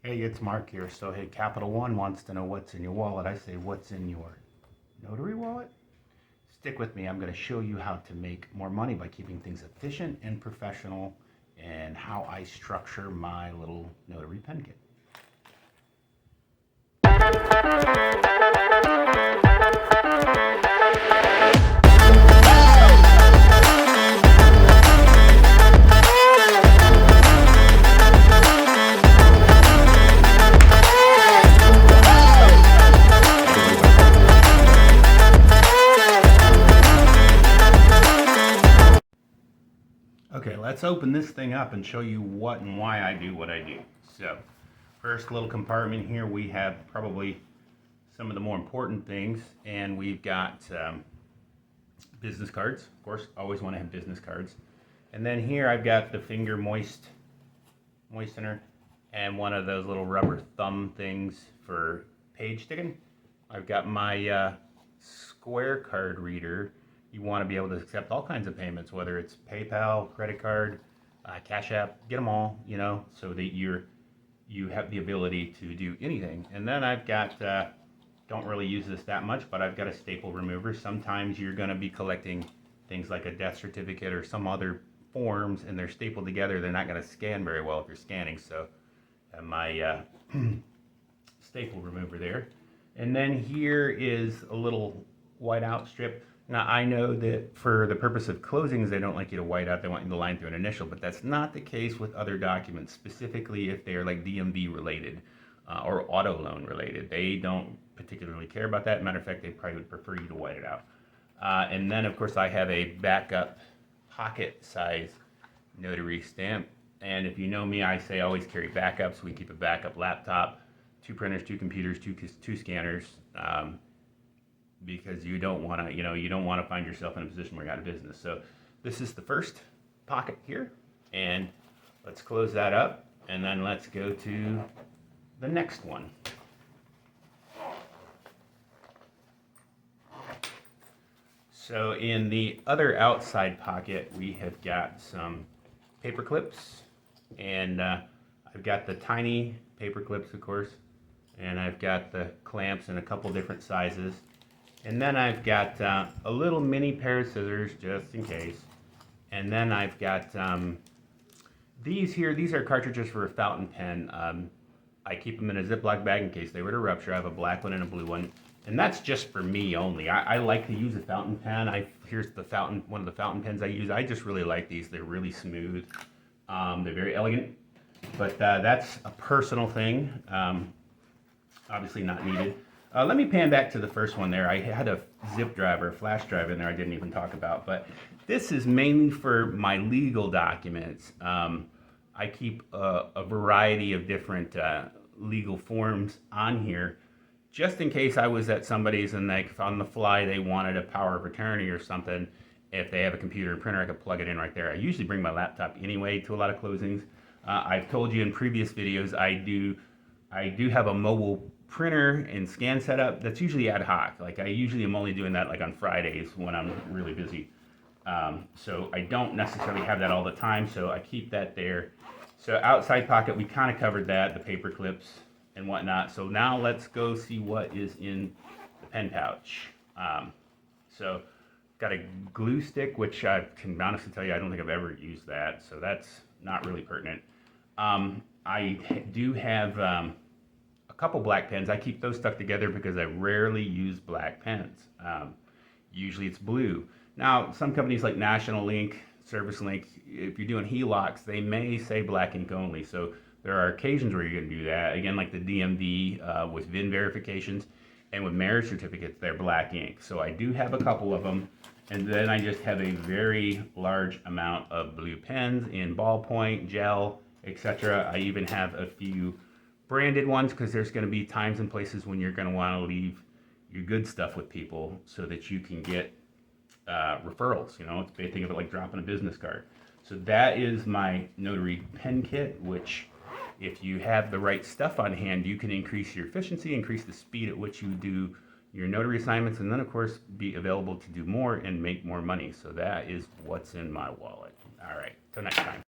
Hey, it's Mark here. So, hey, Capital One wants to know what's in your wallet. I say, what's in your notary wallet? Stick with me. I'm going to show you how to make more money by keeping things efficient and professional and how I structure my little notary pen kit. Okay, let's open this thing up and show you what and why I do what I do. So, first little compartment here, we have probably some of the more important things, and we've got business cards. Of course, always want to have business cards. And then here I've got the finger moistener and one of those little rubber thumb things for page sticking. I've got my Square card reader. You want to be able to accept all kinds of payments, whether it's PayPal, credit card, Cash App, get them all, so that you have the ability to do anything. And then I've got, don't really use this that much, but I've got a staple remover. Sometimes you're going to be collecting things like a death certificate or some other forms, and they're stapled together. They're not going to scan very well if you're scanning, so my staple remover there. And then here is a little whiteout strip. Now, I know that for the purpose of closings, they don't like you to white out. They want you to line through an initial, but that's not the case with other documents, specifically if they're like DMV related or auto loan related. They don't particularly care about that. Matter of fact, they probably would prefer you to white it out. And then, of course, I have a backup pocket size notary stamp. And if you know me, I say always carry backups. We keep a backup laptop, 2 printers, 2 computers, two scanners. Because you don't want to, find yourself in a position where you're out of business. So this is the first pocket here, and let's close that up, and then let's go to the next one. So in the other outside pocket, we have got some paper clips, and I've got the tiny paper clips, of course, and I've got the clamps in a couple different sizes. And then I've got a little mini pair of scissors, just in case. And then I've got these here. These are cartridges for a fountain pen. I keep them in a Ziploc bag in case they were to rupture. I have a black one and a blue one. And that's just for me only. I like to use a fountain pen. Here's one of the fountain pens I use. I just really like these. They're really smooth. They're very elegant. But that's a personal thing. Obviously not needed. Let me pan back to the first one there. I had a zip drive or a flash drive in there I didn't even talk about, but this is mainly for my legal documents. I keep a variety of different legal forms on here, just in case I was at somebody's and like on the fly they wanted a power of attorney or something. If they have a computer and printer, I could plug it in right there. I usually bring my laptop anyway to a lot of closings. I've told you in previous videos I do have a mobile printer and scan setup that's usually ad hoc. Like I usually am only doing that like on Fridays when I'm really busy. So I don't necessarily have that all the time, so I keep that there. So outside pocket, we kind of covered that, the paper clips and whatnot. So now let's go see what is in the pen pouch. So got a glue stick, which I can honestly tell you I don't think I've ever used that, so that's not really pertinent. I do have a couple black pens. I keep those stuck together because I rarely use black pens. Usually it's blue. Now, some companies like National Ink, Service Link, if you're doing HELOCs, they may say black ink only. So there are occasions where you're going to do that. Again, like the DMV with VIN verifications and with marriage certificates, they're black ink. So I do have a couple of them. And then I just have a very large amount of blue pens in ballpoint, gel, etc. I even have a few branded ones because there's going to be times and places when you're going to want to leave your good stuff with people so that you can get referrals. Think of it like dropping a business card. So that is my notary pen kit, which if you have the right stuff on hand, you can increase your efficiency, increase the speed at which you do your notary assignments, and then of course be available to do more and make more money. So that is what's in my wallet. All right, till next time.